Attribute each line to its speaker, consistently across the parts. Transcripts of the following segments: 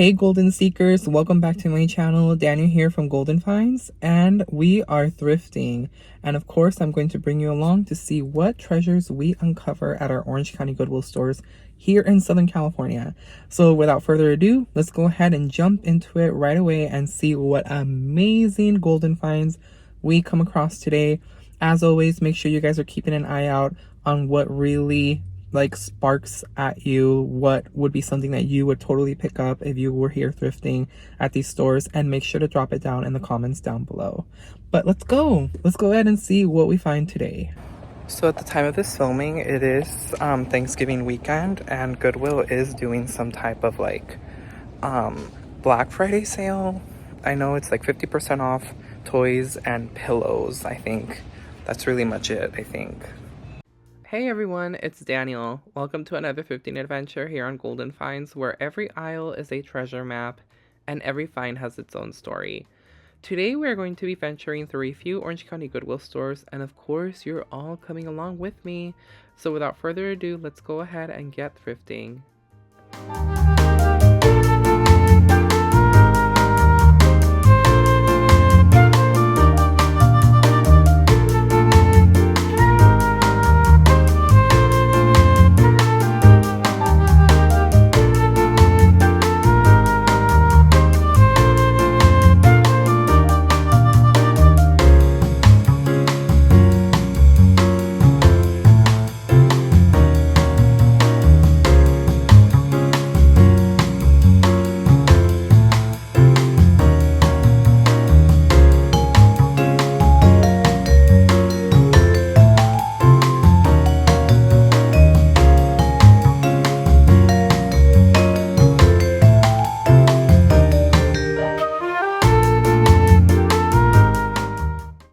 Speaker 1: Hey Golden Seekers, welcome back to my channel. Daniel here from Golden Finds, and we are thrifting. And of course, I'm going to bring you along to see what treasures we uncover at our Orange County Goodwill stores here in Southern California. So without further ado, let's go ahead and jump into it right away and see what amazing Golden Finds we come across today. As always, make sure you guys are keeping an eye out on what really sparks at you, what would be something that you would totally pick up if you were here thrifting at these stores, and make sure to drop it down in the comments down below. But let's go ahead and see what we find today. So at the time of this filming, it is Thanksgiving weekend, and Goodwill is doing some type of Black Friday sale. I know it's like 50% off toys and pillows. I think that's really much it, I think. Hey everyone, it's Daniel. Welcome to another thrifting adventure here on Golden Finds, where every aisle is a treasure map and every find has its own story. Today we're going to be venturing through a few Orange County Goodwill stores, and of course you're all coming along with me. So without further ado, let's go ahead and get thrifting.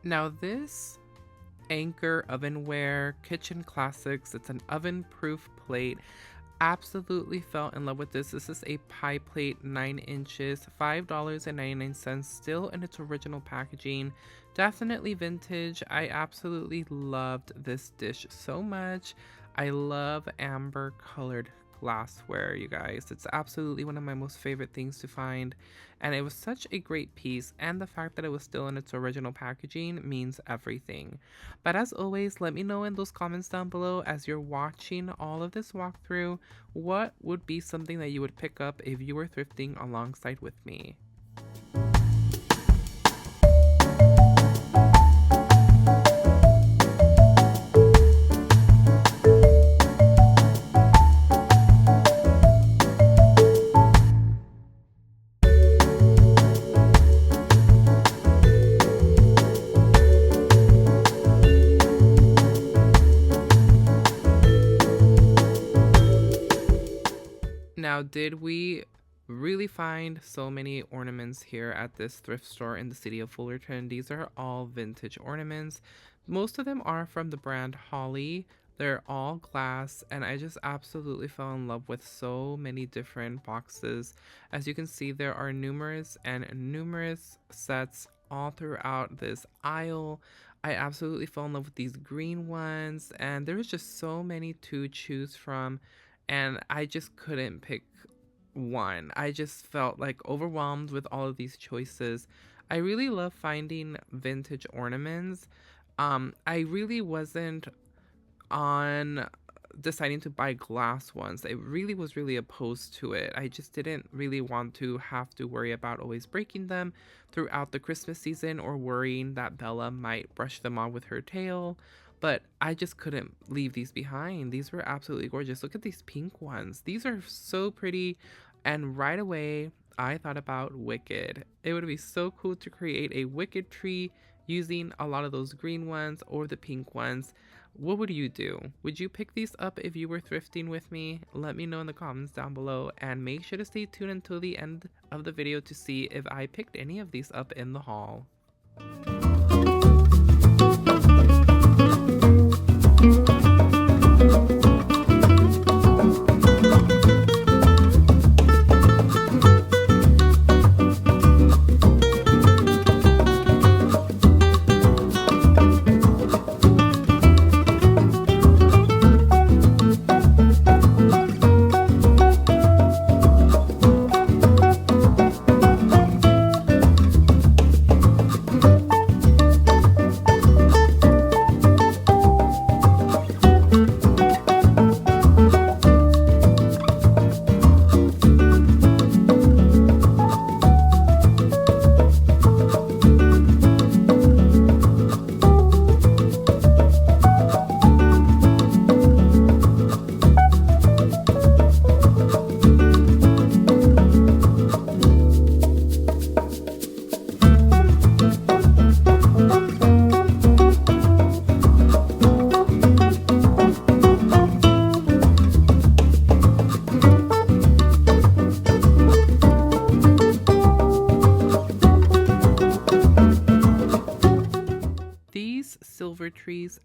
Speaker 1: Now this Anchor ovenware kitchen classics, it's an oven proof plate. Absolutely fell in love with this. This is a pie plate, 9 inches, $5.99, still in its original packaging. Definitely vintage. I absolutely loved this dish so much. I love amber colored glassware, you guys. It's absolutely one of my most favorite things to find, and it was such a great piece, and the fact that it was still in its original packaging means everything. But as always, let me know in those comments down below as you're watching all of this walkthrough, what would be something that you would pick up if you were thrifting alongside with me. Now, did we really find so many ornaments here at this thrift store in the city of Fullerton? These are all vintage ornaments. Most of them are from the brand Holly. They're all glass, and I just absolutely fell in love with so many different boxes. As you can see, there are numerous sets all throughout this aisle. I absolutely fell in love with these green ones, and there was just so many to choose from, and I just couldn't pick one. I just felt like overwhelmed with all of these choices. I really love finding vintage ornaments. I really wasn't on deciding to buy glass ones. I really was opposed to it. I just didn't really want to have to worry about always breaking them throughout the Christmas season, or worrying that Bella might brush them off with her tail. But I just couldn't leave these behind. These were absolutely gorgeous. Look at these pink ones. These are so pretty. And right away, I thought about Wicked. It would be so cool to create a Wicked tree using a lot of those green ones or the pink ones. What would you do? Would you pick these up if you were thrifting with me? Let me know in the comments down below, and make sure to stay tuned until the end of the video to see if I picked any of these up in the haul.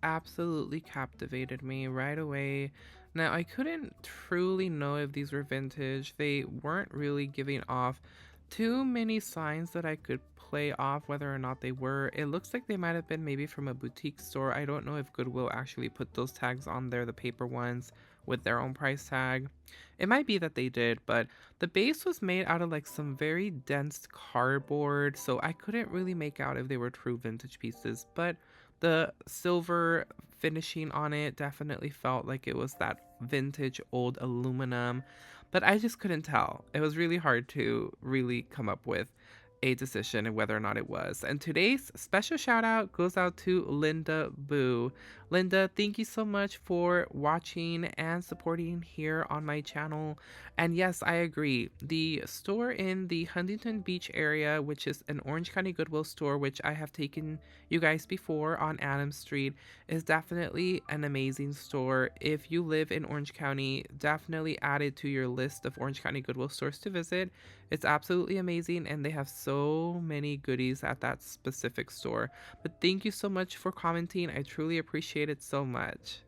Speaker 1: absolutely captivated me right away. Now, I couldn't truly know if these were vintage. They weren't really giving off too many signs that I could play off whether or not they were. It looks like they might have been maybe from a boutique store. I don't know if Goodwill actually put those tags on there, the paper ones, with their own price tag. It might be that they did, but the base was made out of like some very dense cardboard, so I couldn't really make out if they were true vintage pieces, but the silver finishing on it definitely felt like it was that vintage old aluminum, but I just couldn't tell. It was really hard to really come up with a decision and whether or not it was. And today's special shout out goes out to Linda Boo. Linda, thank you so much for watching and supporting here on my channel. And yes, I agree. The store in the Huntington Beach area, which is an Orange County Goodwill store, which I have taken you guys before on Adams Street, is definitely an amazing store. If you live in Orange County, definitely add it to your list of Orange County Goodwill stores to visit. It's absolutely amazing, and they have so many goodies at that specific store. But thank you so much for commenting. I truly appreciate it so much.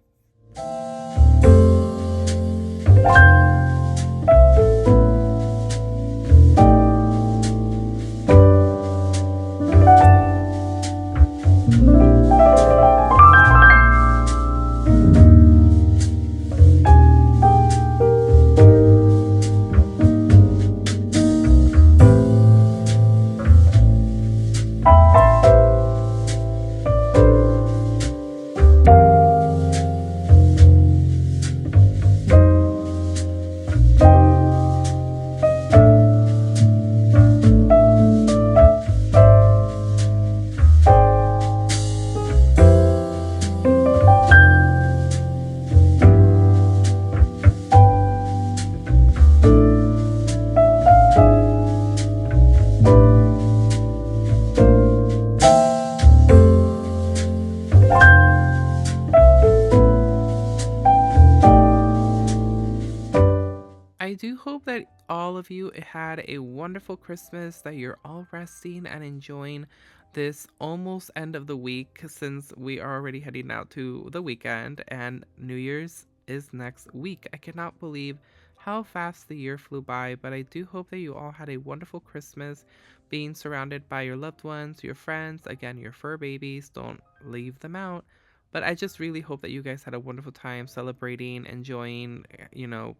Speaker 1: I do hope that all of you had a wonderful Christmas, that you're all resting and enjoying this almost end of the week, since we are already heading out to the weekend and New Year's is next week. I cannot believe how fast the year flew by, but I do hope that you all had a wonderful Christmas, being surrounded by your loved ones, your friends, again, your fur babies. Don't leave them out. But I just really hope that you guys had a wonderful time celebrating, enjoying,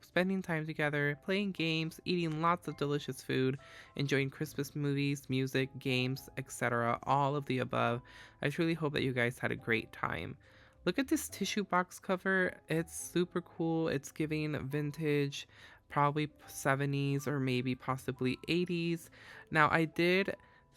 Speaker 1: spending time together, playing games, eating lots of delicious food, enjoying Christmas movies, music, games, etc. All of the above. I truly hope that you guys had a great time. Look at this tissue box cover. It's super cool. It's giving vintage, probably 70s or maybe possibly 80s. Now, I did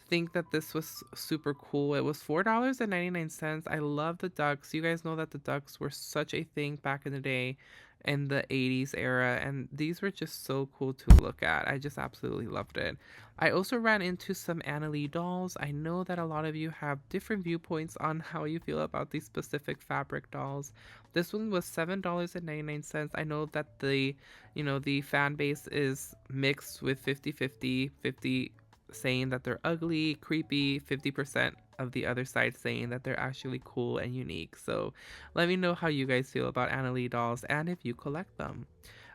Speaker 1: think that this was super cool. It was $4.99. I love the ducks. You guys know that the ducks were such a thing back in the day in the 80s era, and these were just so cool to look at. I just absolutely loved it. I also ran into some Anna Lee dolls. I know that a lot of you have different viewpoints on how you feel about these specific fabric dolls. This one was $7.99. I know that the fan base is mixed with 50-50, 50 saying that they're ugly, creepy, 50% of the other side saying that they're actually cool and unique. So let me know how you guys feel about Anna Lee dolls and if you collect them.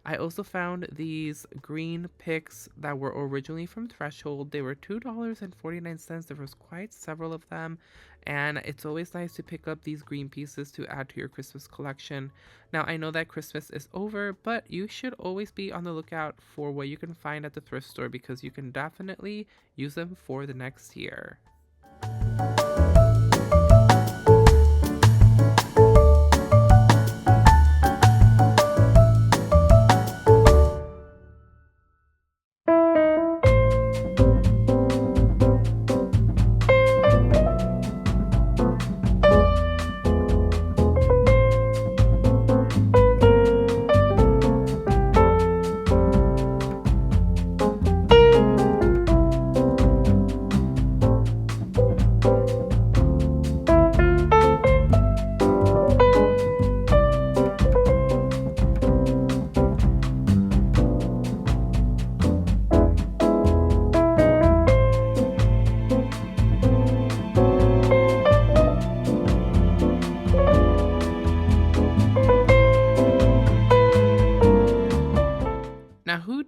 Speaker 1: I also found these green picks that were originally from Threshold. They were $2.49. There was quite several of them, and it's always nice to pick up these green pieces to add to your Christmas collection. Now, I know that Christmas is over, but you should always be on the lookout for what you can find at the thrift store, because you can definitely use them for the next year.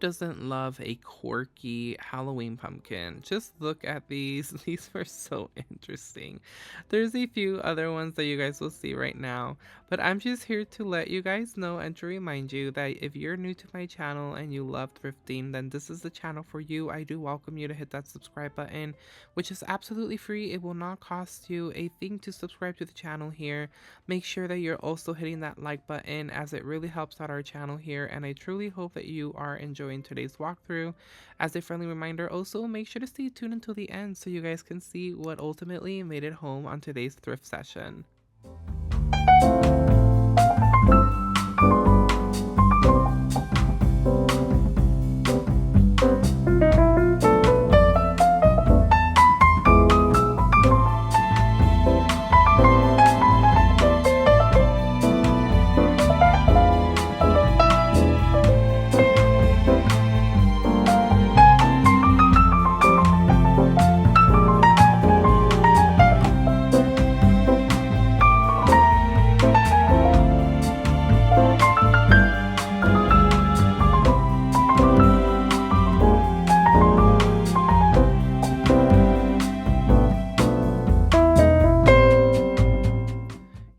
Speaker 1: doesn't love a quirky Halloween pumpkin? Just look at these. These were so interesting. There's a few other ones that you guys will see right now, but I'm just here to let you guys know and to remind you that if you're new to my channel and you love thrifting, then this is the channel for you. I do welcome you to hit that subscribe button, which is absolutely free. It will not cost you a thing to subscribe to the channel here. Make sure that you're also hitting that like button, as it really helps out our channel here, and I truly hope that you are enjoying today's walkthrough. As a friendly reminder, also make sure to stay tuned until the end so you guys can see what ultimately made it home on today's thrift session.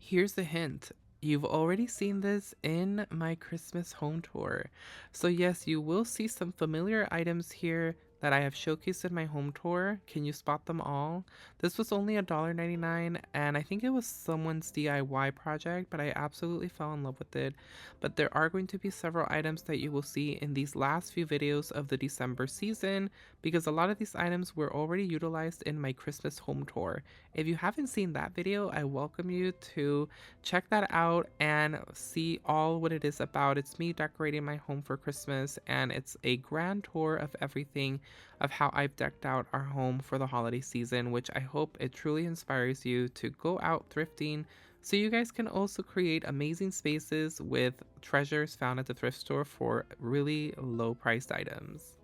Speaker 1: Here's the hint. You've already seen this in my Christmas home tour. So yes, you will see some familiar items here that I have showcased in my home tour. Can you spot them all? This was only $1.99, and I think it was someone's DIY project, but I absolutely fell in love with it. But there are going to be several items that you will see in these last few videos of the December season, because a lot of these items were already utilized in my Christmas home tour. If you haven't seen that video, I welcome you to check that out and see all what it is about. It's me decorating my home for Christmas, and it's a grand tour of everything of how I've decked out our home for the holiday season, which I hope it truly inspires you to go out thrifting so you guys can also create amazing spaces with treasures found at the thrift store for really low priced items.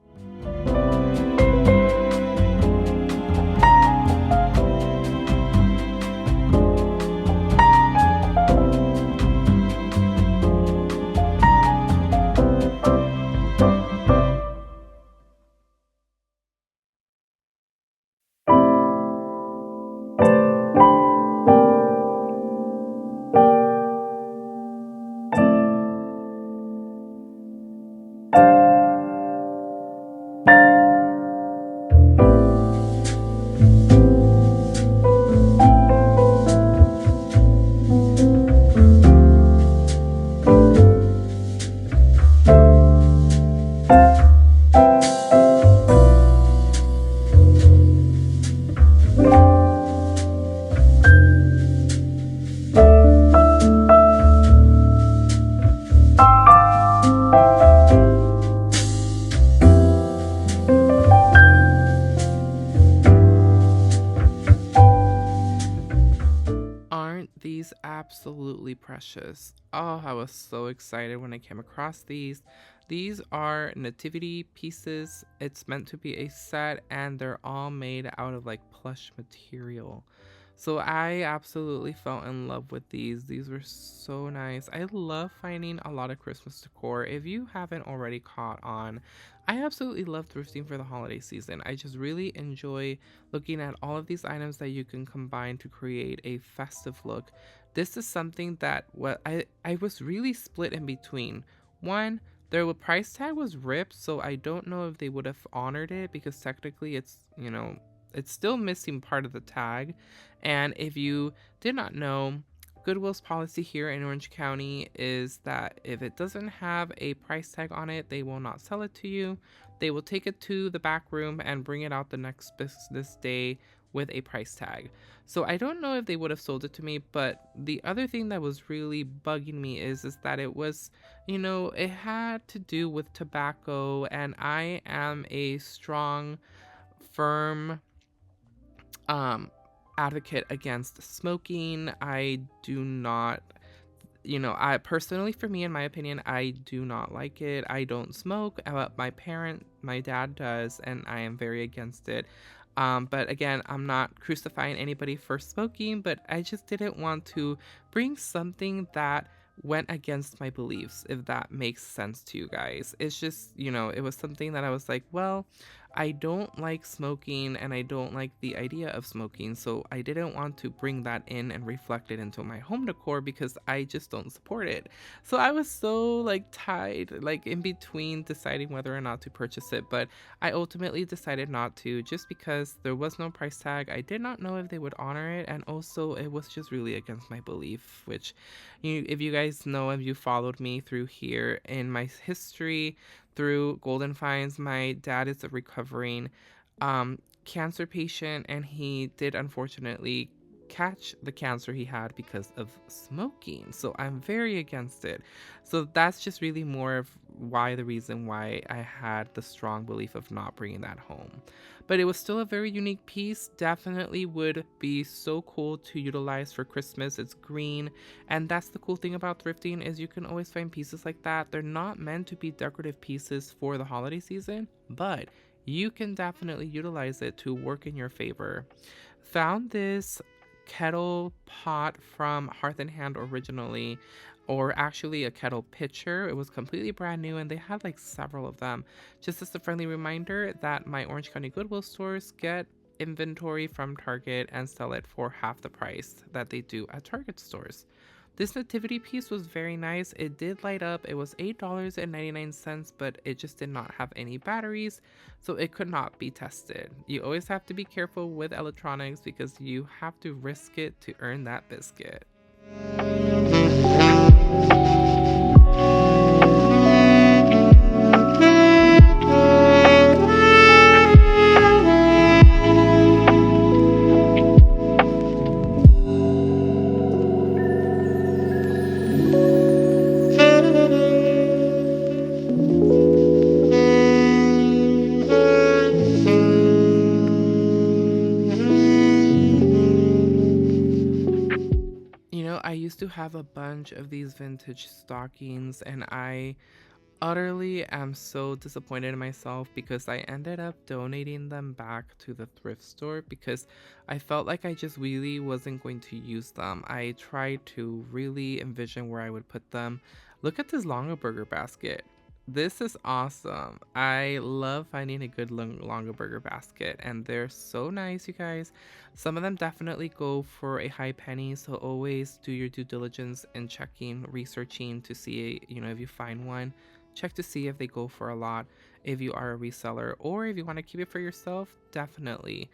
Speaker 1: Aren't these absolutely precious? Oh, I was so excited when I came across these. These are Nativity pieces. It's meant to be a set, and they're all made out of like plush material. So I absolutely fell in love with these. These were so nice. I love finding a lot of Christmas decor. If you haven't already caught on, I absolutely love thrifting for the holiday season. I just really enjoy looking at all of these items that you can combine to create a festive look. This is something that I was really split in between. One, their price tag was ripped, so I don't know if they would have honored it, because technically it's still missing part of the tag. And if you did not know, Goodwill's policy here in Orange County is that if it doesn't have a price tag on it, they will not sell it to you. They will take it to the back room and bring it out the next business day with a price tag. So I don't know if they would have sold it to me, but the other thing that was really bugging me is that it was, it had to do with tobacco, and I am a strong, firm advocate against smoking. I do not, I personally, for me, in my opinion, I do not like it. I don't smoke. My dad does, and I am very against it. But again, I'm not crucifying anybody for smoking, but I just didn't want to bring something that went against my beliefs, if that makes sense to you guys. It's just, it was something that I was like, well, I don't like smoking and I don't like the idea of smoking. So I didn't want to bring that in and reflect it into my home decor because I just don't support it. So I was so like tied, like in between deciding whether or not to purchase it. But I ultimately decided not to just because there was no price tag. I did not know if they would honor it. And also it was just really against my belief, which if you guys know, if you followed me through here in my history, through Golden Finds, my dad is a recovering cancer patient, and he did unfortunately catch the cancer he had because of smoking. So I'm very against it. So that's just really more of why the reason why I had the strong belief of not bringing that home. But it was still a very unique piece. Definitely would be so cool to utilize for Christmas. It's green, and that's the cool thing about thrifting is you can always find pieces like that. They're not meant to be decorative pieces for the holiday season, but you can definitely utilize it to work in your favor. Found this kettle pot from Hearth and Hand originally, or actually a kettle pitcher. It was completely brand new and they had like several of them. Just as a friendly reminder that my Orange County Goodwill stores get inventory from Target and sell it for half the price that they do at Target stores. This nativity piece was very nice. It did light up. It was $8.99, but it just did not have any batteries, so it could not be tested. You always have to be careful with electronics because you have to risk it to earn that biscuit. I used to have a bunch of these vintage stockings, and I utterly am so disappointed in myself because I ended up donating them back to the thrift store because I felt like I just really wasn't going to use them. I tried to really envision where I would put them. Look at this Longaburger basket. This is awesome. I love finding a good Longaburger basket, and they're so nice, you guys. Some of them definitely go for a high penny, so always do your due diligence in checking, researching to see, if you find one. Check to see if they go for a lot, if you are a reseller, or if you want to keep it for yourself, definitely.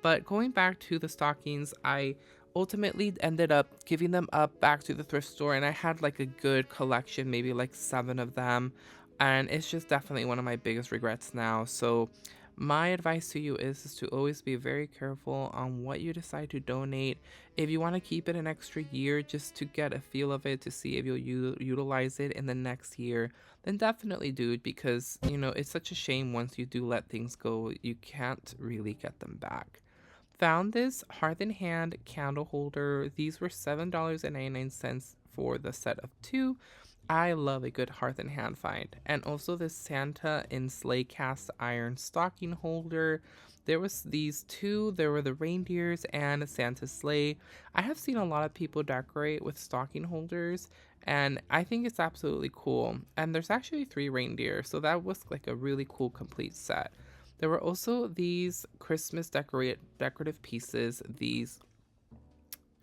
Speaker 1: But going back to the stockings, I ultimately ended up giving them up back to the thrift store, and I had like a good collection, maybe like 7 of them, and it's just definitely one of my biggest regrets now. So my advice to you is to always be very careful on what you decide to donate. If you want to keep it an extra year just to get a feel of it, to see if you'll utilize it in the next year, then definitely do it because, it's such a shame once you do let things go, you can't really get them back. Found this Hearth and Hand candle holder. These were $7.99 for the set of 2. I love a good Hearth and Hand find. And also this Santa in sleigh cast iron stocking holder. There was these 2. There were the reindeers and Santa's sleigh. I have seen a lot of people decorate with stocking holders, and I think it's absolutely cool. And there's actually 3 reindeer, so that was like a really cool complete set. There were also these Christmas decorative pieces, these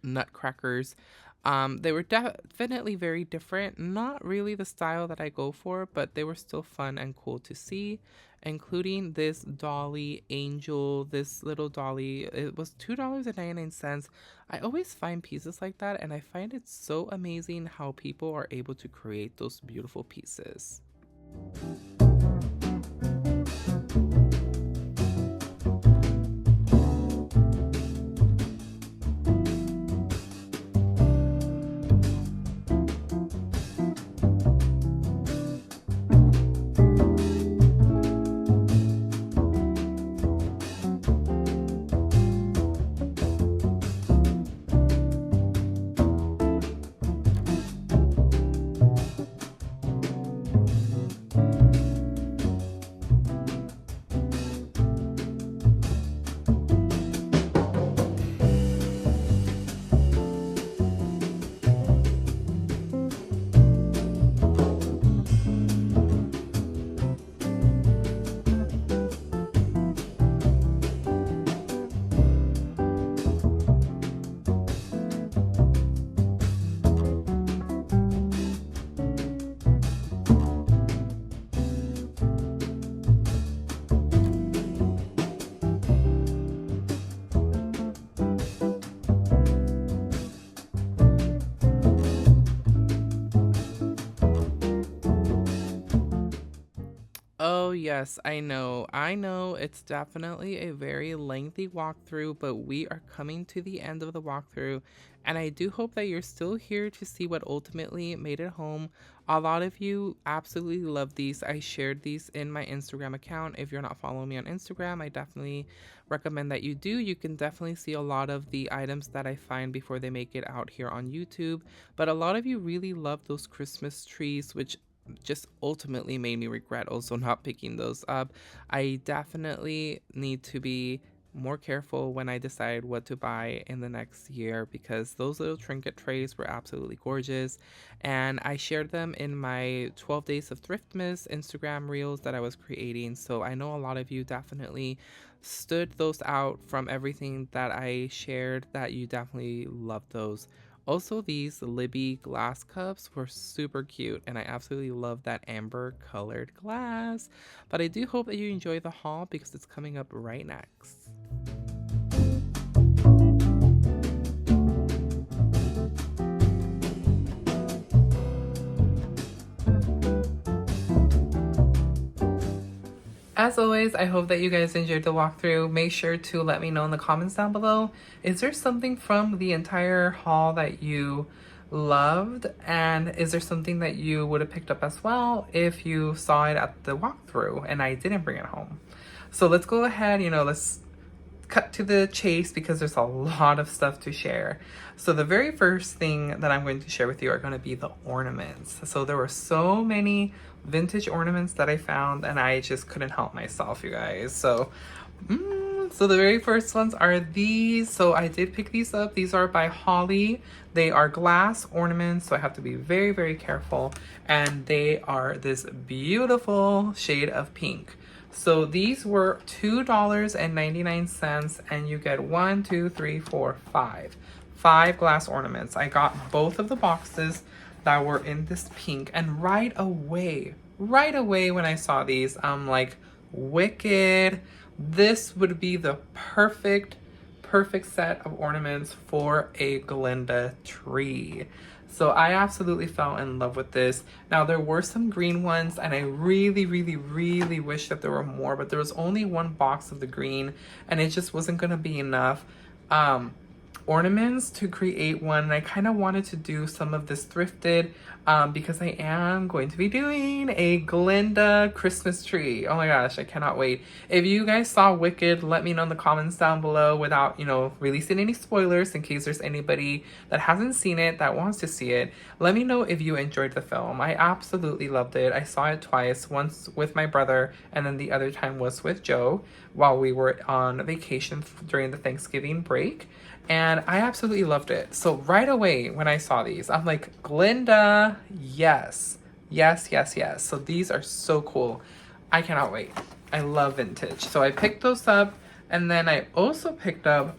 Speaker 1: nutcrackers. They were definitely very different, not really the style that I go for, but they were still fun and cool to see, including this dolly angel, this little dolly. It was $2.99. I always find pieces like that, and I find it so amazing how people are able to create those beautiful pieces. Oh, yes, I know. I know it's definitely a very lengthy walkthrough, but we are coming to the end of the walkthrough. And I do hope that you're still here to see what ultimately made it home. A lot of you absolutely love these. I shared these in my Instagram account. If you're not following me on Instagram, I definitely recommend that you do. You can definitely see a lot of the items that I find before they make it out here on YouTube. But a lot of you really love those Christmas trees, which just ultimately made me regret also not picking those up. I definitely need to be more careful when I decide what to buy in the next year because those little trinket trays were absolutely gorgeous. And I shared them in my 12 Days of Thriftmas Instagram reels that I was creating. So I know a lot of you definitely stood those out from everything that I shared, that you definitely love those. Also, these Libby glass cups were super cute, and I absolutely love that amber colored glass. But I do hope that you enjoy the haul because it's coming up right next. As always, I hope that you guys enjoyed the walkthrough. Make sure to let me know in the comments down below. Is there something from the entire haul that you loved? And is there something that you would have picked up as well if you saw it at the walkthrough and I didn't bring it home? So let's go ahead, let's cut to the chase because there's a lot of stuff to share. So the very first thing that I'm going to share with you are going to be the ornaments. So there were so many vintage ornaments that I found and I just couldn't help myself, you guys. So so the very first ones are these. So I did pick these up. These are by Holly. They are glass ornaments, so I have to be very, very careful. And they are this beautiful shade of pink. So these were $2.99 and you get 5 glass ornaments. I got both of the boxes that were in this pink, and right away when I saw these, I'm like, wicked. This would be the perfect set of ornaments for a Glinda tree. So I absolutely fell in love with this. Now there were some green ones and I really wish that there were more, but there was only one box of the green and it just wasn't gonna be enough ornaments to create one. And I kind of wanted to do some of this thrifted because I am going to be doing a Glinda Christmas tree. Oh my gosh, I cannot wait. If you guys saw Wicked, let me know in the comments down below without, releasing any spoilers in case there's anybody that hasn't seen it that wants to see it. Let me know if you enjoyed the film. I absolutely loved it. I saw it twice, once with my brother and then the other time was with Joe while we were on vacation during the Thanksgiving break. And I absolutely loved it. So right away when I saw these, I'm like, Glinda, yes. So these are so cool. I cannot wait. I love vintage. So I picked those up and then I also picked up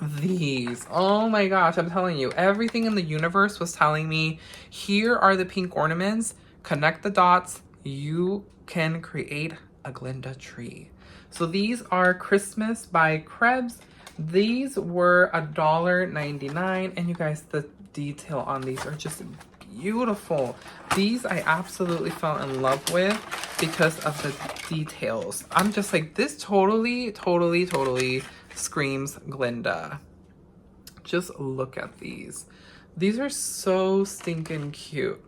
Speaker 1: these. Oh my gosh, I'm telling you, everything in the universe was telling me, here are the pink ornaments, connect the dots, you can create a Glinda tree. So these are Christmas by Krebs. These were $1.99, and you guys, the detail on these are just beautiful. These I absolutely fell in love with because of the details. I'm just like, this totally screams Glinda. Just look at these. These are so stinking cute.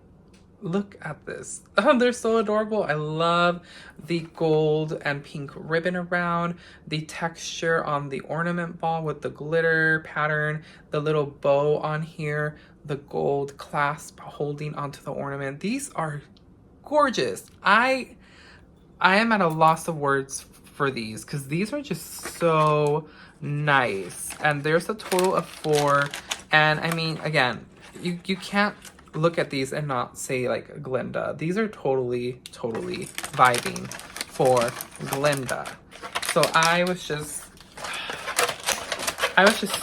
Speaker 1: Look at this. Oh, they're so adorable. I love the gold and pink ribbon around, the texture on the ornament ball with the glitter pattern, the little bow on here, the gold clasp holding onto the ornament. These are gorgeous. I am at a loss of words for these because these are just so nice. And there's a total of 4. And I mean, again, you can't look at these and not say like Glinda. These are totally vibing for Glinda. So I was just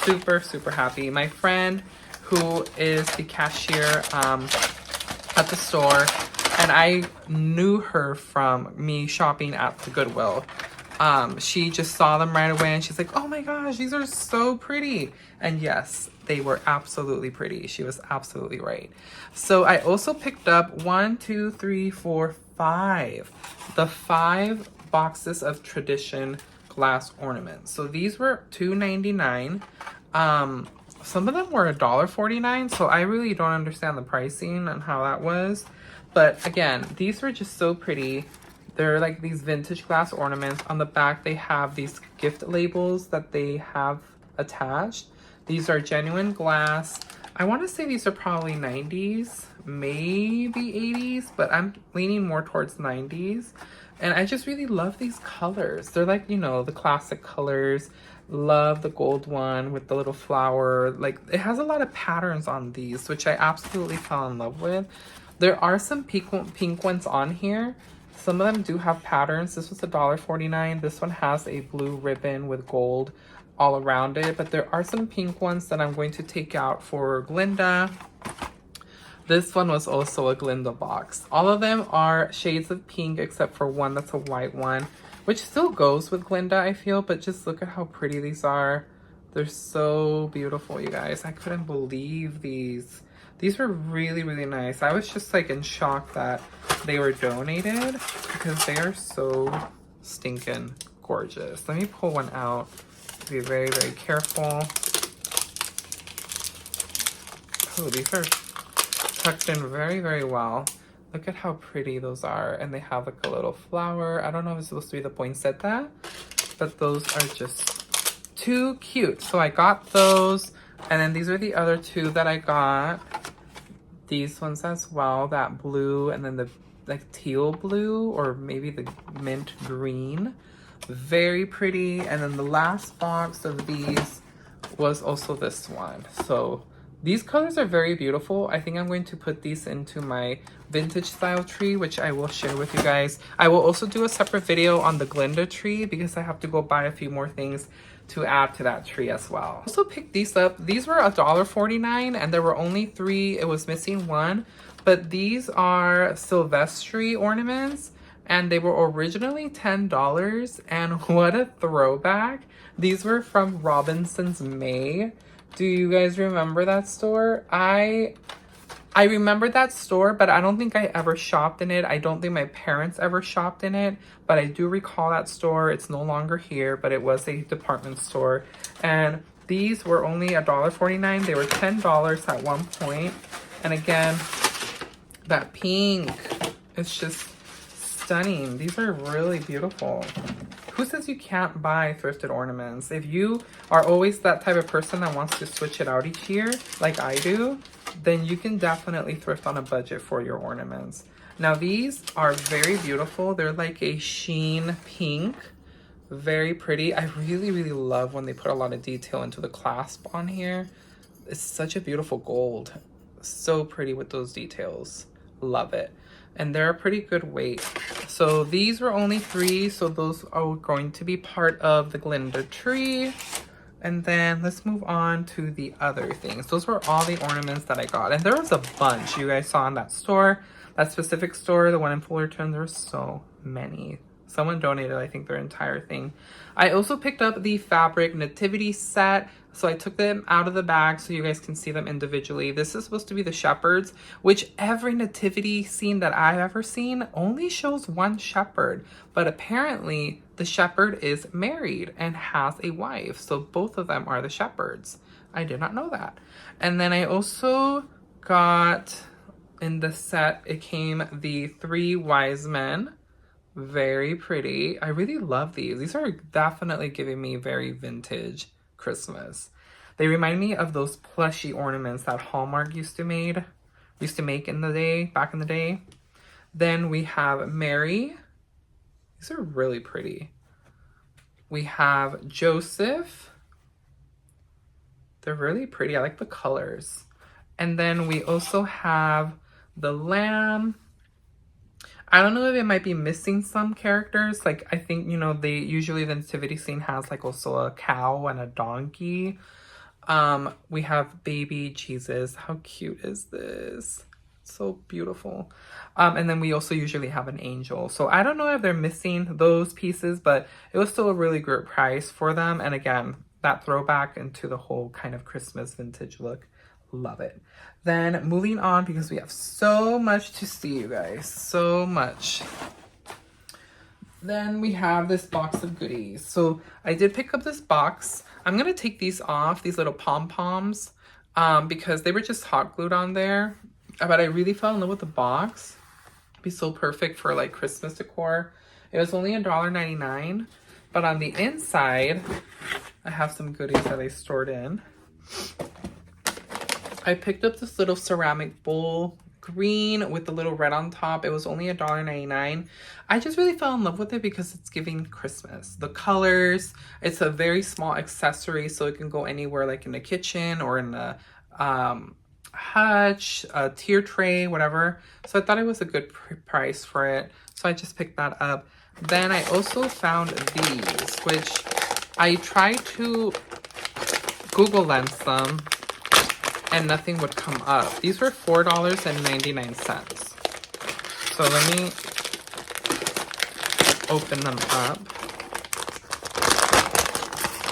Speaker 1: super happy. My friend who is the cashier at the store, and I knew her from me shopping at the Goodwill. She just saw them right away and she's like, oh my gosh, these are so pretty. And yes, they were absolutely pretty. She was absolutely right. So I also picked up 1, 2, 3, 4, 5. The 5 boxes of tradition glass ornaments. So these were $2.99. Some of them were $1.49, so I really don't understand the pricing and how that was. But again, these were just so pretty. They're like these vintage glass ornaments. On the back, they have these gift labels that they have attached. These are genuine glass. I want to say these are probably 90s, maybe 80s, but I'm leaning more towards 90s. And I just really love these colors. They're like, you know, the classic colors. Love the gold one with the little flower. Like, it has a lot of patterns on these, which I absolutely fell in love with. There are some pink ones on here. Some of them do have patterns. This was $1.49. This one has a blue ribbon with gold all around it. But there are some pink ones that I'm going to take out for Glinda. This one was also a Glinda box. All of them are shades of pink except for one that's a white one, which still goes with Glinda, I feel, but just look at how pretty these are. They're so beautiful, you guys. I couldn't believe these. These were really, really nice. I was just like in shock that they were donated because they are so stinking gorgeous. Let me pull one out. Be very, very careful. Oh, these are tucked in very, very well. Look at how pretty those are. And they have like a little flower. I don't know if it's supposed to be the poinsettia, but those are just too cute. So I got those. And then these are the other two that I got. These ones as well, that blue and then the like teal blue or maybe the mint green. Very pretty. And then the last box of these was also this one. So these colors are very beautiful. I think I'm going to put these into my vintage style tree, which I will share with you guys. I will also do a separate video on the Glinda tree because I have to go buy a few more things to add to that tree as well. Also picked these up. These were $1.49 and there were only 3. It was missing one, but these are Silvestri ornaments and they were originally $10. And what a throwback. These were from Robinson's May. Do you guys remember that store? I remember that store, but I don't think I ever shopped in it. I don't think my parents ever shopped in it, but I do recall that store. It's no longer here, but it was a department store. And these were only $1.49. They were $10 at one point. And again, that pink, it's just stunning. These are really beautiful. Who says you can't buy thrifted ornaments? If you are always that type of person that wants to switch it out each year, like I do, then you can definitely thrift on a budget for your ornaments. Now these are very beautiful. They're like a sheen pink, very pretty. I really, really love when they put a lot of detail into the clasp on here. It's such a beautiful gold. So pretty with those details. Love it. And they're a pretty good weight. So these were only 3, so those are going to be part of the Glinda tree. And then let's move on to the other things. Those were all the ornaments that I got. And there was a bunch you guys saw in that store, that specific store, the one in Fullerton. There were so many. Someone donated, I think, their entire thing. I also picked up the fabric Nativity set. So I took them out of the bag so you guys can see them individually. This is supposed to be the shepherds, which every nativity scene that I've ever seen only shows one shepherd. But apparently the shepherd is married and has a wife. So both of them are the shepherds. I did not know that. And then I also got in the set, it came the 3 wise men. Very pretty. I really love these. These are definitely giving me very vintage Christmas. They remind me of those plushy ornaments that Hallmark used to make in the day, back in the day. Then we have Mary. These are really pretty. We have Joseph. They're really pretty. I like the colors. And then we also have the lamb. I don't know if it might be missing some characters. Like, I think, you know, they usually the nativity scene has like also a cow and a donkey. We have baby Jesus. How cute is this? So beautiful. And then we also usually have an angel. So I don't know if they're missing those pieces, but it was still a really great price for them. And again, that throwback into the whole kind of Christmas vintage look. Love it. Then moving on, because we have so much to see, you guys, so much. Then we have this box of goodies. So I did pick up this box. I'm gonna take these off, these little pom-poms, because they were just hot glued on there. But I really fell in love with the box. It'd be so perfect for like Christmas decor. It was only $1.99, but on the inside, I have some goodies that I stored in. I picked up this little ceramic bowl, green with the little red on top. It was only $1.99. I just really fell in love with it because it's giving Christmas. The colors, it's a very small accessory, so it can go anywhere, like in the kitchen or in the hutch, a tier tray, whatever. So I thought it was a good price for it. So I just picked that up. Then I also found these, which I tried to Google Lens them and nothing would come up. These were $4.99. So let me open them up.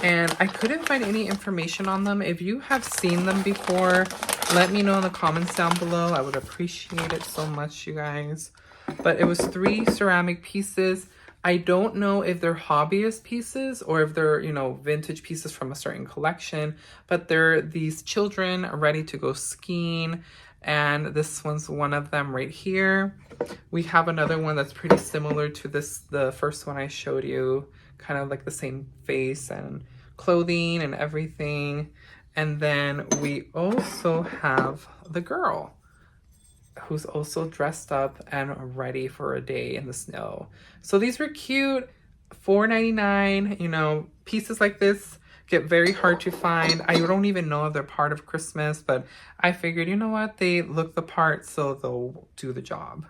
Speaker 1: And I couldn't find any information on them. If you have seen them before, let me know in the comments down below. I would appreciate it so much, you guys. But it was 3 ceramic pieces. I don't know if they're hobbyist pieces or if they're, you know, vintage pieces from a certain collection, but they're these children ready to go skiing. And this one's one of them right here. We have another one that's pretty similar to this, the first one I showed you, kind of like the same face and clothing and everything. And then we also have the girl who's also dressed up and ready for a day in the snow. So these were cute, $4.99. You know, pieces like this get very hard to find. I don't even know if they're part of Christmas, but I figured, you know what, they look the part, so they'll do the job.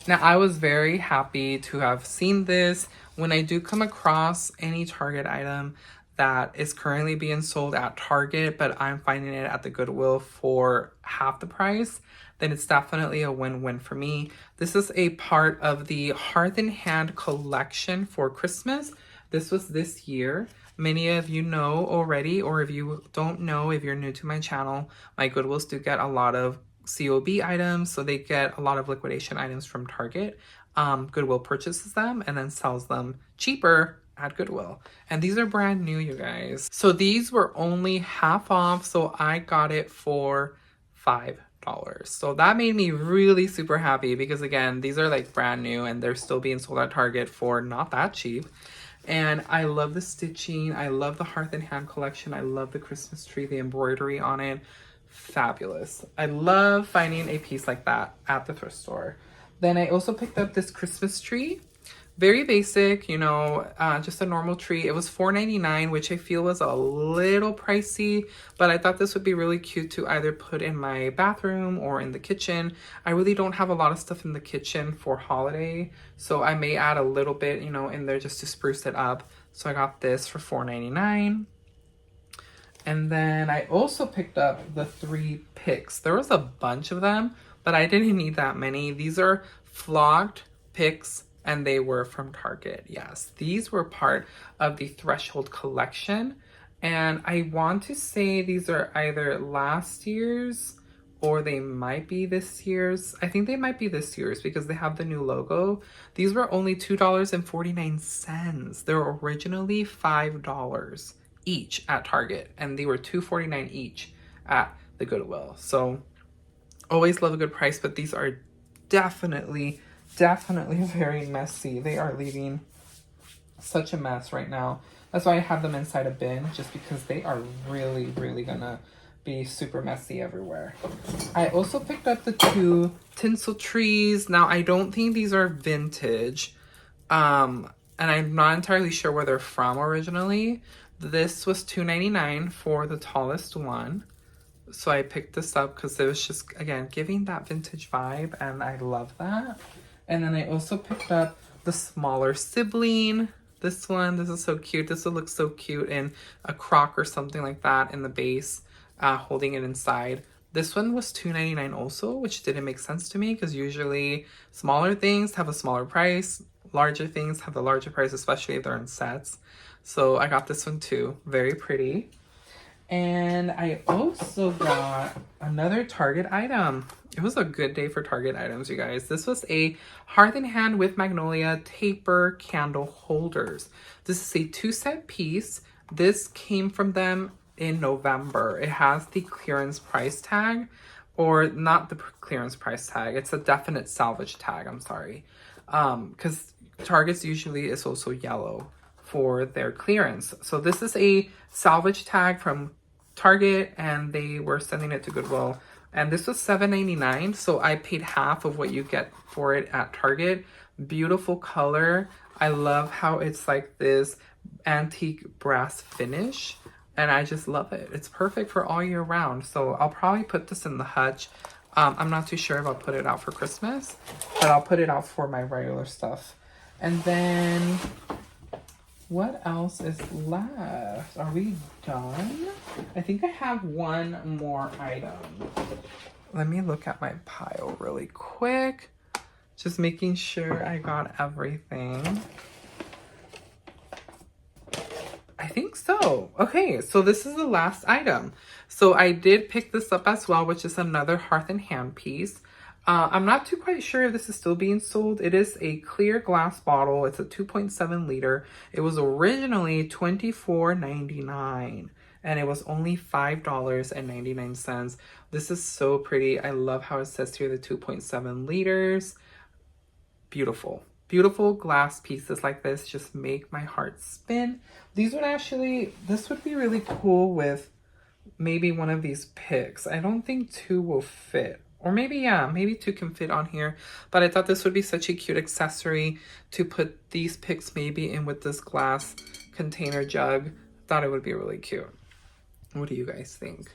Speaker 1: Now, I was very happy to have seen this. When I do come across any Target item that is currently being sold at Target, but I'm finding it at the Goodwill for half the price, then it's definitely a win-win for me. This is a part of the Hearth and Hand collection for Christmas. This was this year. Many of you know already, or if you don't know, if you're new to my channel, my Goodwills do get a lot of COB items, so they get a lot of liquidation items from Target. Goodwill purchases them and then sells them cheaper at Goodwill. And these are brand new, you guys. So these were only half off, so I got it for $5. So that made me really super happy because again, these are like brand new and they're still being sold at Target for not that cheap. And I love the stitching. I love the Hearth and Hand collection. I love the Christmas tree, the embroidery on it. Fabulous. I love finding a piece like that at the thrift store. Then I also picked up this Christmas tree. Very basic, you know, just a normal tree. It was $4.99, which I feel was a little pricey, but I thought this would be really cute to either put in my bathroom or in the kitchen. I really don't have a lot of stuff in the kitchen for holiday, so I may add a little bit, you know, in there just to spruce it up. So I got this for $4.99. And then I also picked up the 3 picks. There was a bunch of them, but I didn't need that many. These are flocked picks, and they were from Target. Yes, these were part of the Threshold collection. And I want to say these are either last year's or they might be this year's. I think they might be this year's because they have the new logo. These were only $2.49. They were originally $5 each at Target, and they were $2.49 each at the Goodwill. So always love a good price, but these are definitely very messy. They are leaving such a mess right now. That's why I have them inside a bin, just because they are really gonna be super messy everywhere. I also picked up the 2 tinsel trees. Now, I don't think these are vintage, and I'm not entirely sure where they're from originally. This was $2.99 for the tallest one. So I picked this up because it was just, again, giving that vintage vibe, and I love that. And then I also picked up the smaller sibling. This one, this is so cute. This would look so cute in a crock or something like that in the base, holding it inside. This one was $2.99 also, which didn't make sense to me because usually smaller things have a smaller price. Larger things have the larger price, especially if they're in sets. So I got this one too. Very pretty. And I also got another Target item. It was a good day for Target items, you guys. This was a Hearth and Hand with Magnolia taper candle holders. This is a 2-set piece. This came from them in November. It has the clearance price tag, or not the clearance price tag. It's a definite salvage tag, I'm sorry. Because Target's usually is also yellow for their clearance. So this is a salvage tag from Target, and they were sending it to Goodwill. And this was $7.99, so I paid half of what you get for it at Target. Beautiful color. I love how it's like this antique brass finish, and I just love it. It's perfect for all year round. So I'll probably put this in the hutch. I'm not too sure if I'll put it out for Christmas, but I'll put it out for my regular stuff. And then what else is left? Are we done? I think I have one more item. Let me look at my pile really quick. Just making sure I got everything. I think so. Okay, so this is the last item. So I did pick this up as well, which is another Hearth and Hand piece. I'm not too quite sure if this is still being sold. It is a clear glass bottle. It's a 2.7 liter. It was originally $24.99 and it was only $5.99. This is so pretty. I love how it says here the 2.7 liters. Beautiful. Beautiful glass pieces like this just make my heart spin. This would be really cool with maybe one of these picks. I don't think two will fit. Or maybe, yeah, maybe two can fit on here. But I thought this would be such a cute accessory to put these picks maybe in with this glass container jug. Thought it would be really cute. What do you guys think?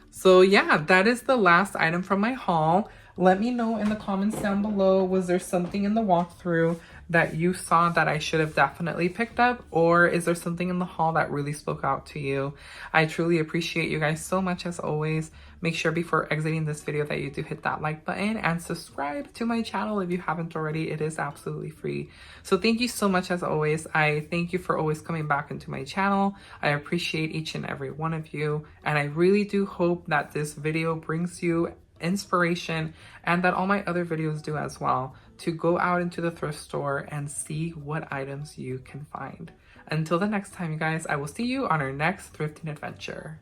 Speaker 1: So yeah, that is the last item from my haul. Let me know in the comments down below, was there something in the walkthrough that you saw that I should have definitely picked up? Or is there something in the haul that really spoke out to you? I truly appreciate you guys so much as always. Make sure before exiting this video that you do hit that like button and subscribe to my channel if you haven't already. It is absolutely free. So thank you so much as always. I thank you for always coming back into my channel. I appreciate each and every one of you. And I really do hope that this video brings you inspiration and that all my other videos do as well, to go out into the thrift store and see what items you can find. Until the next time, you guys, I will see you on our next thrifting adventure.